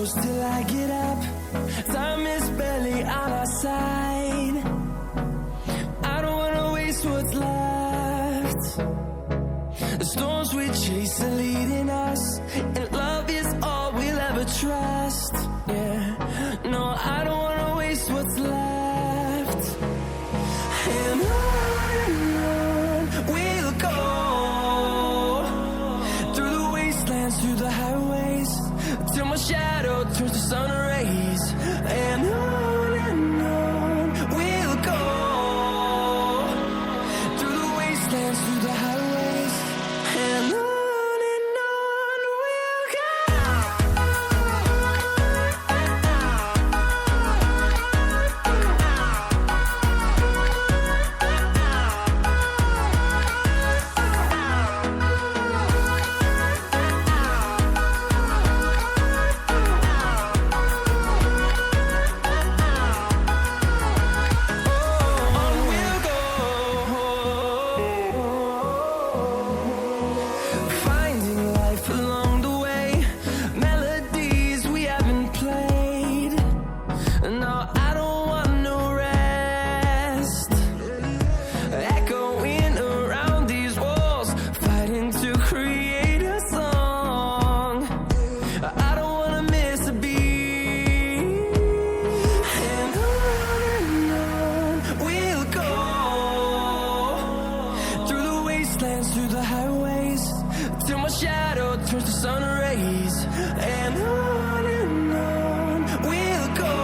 close till I get up. Time is barely on our side. I don't wanna waste what's left. The storms we chase are leading us, and love is all we'll ever trust. Yeah, no, I don't wanna waste what's left. And on we'll go, through the wastelands, through the highways, till my shadow turns to sun rays. And on we'll go, through the wastelands, through the highways, and on we'll go. Finding life along the way, melodies we haven't played. No, I don't want no rest. Echoing around these walls, fighting to create a song. I don't wanna miss a beat. And on we'll go, through the wastelands, through the highways, till my shadow turns to sun rays. And on we'll go,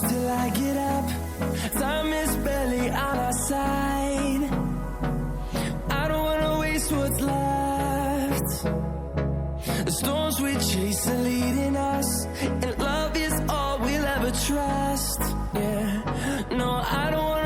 till I get up. Time is barely on our side. I don't wanna waste what's left. The storms we chase are leading us, and love is all we'll ever trust. Yeah, no, I don't wanna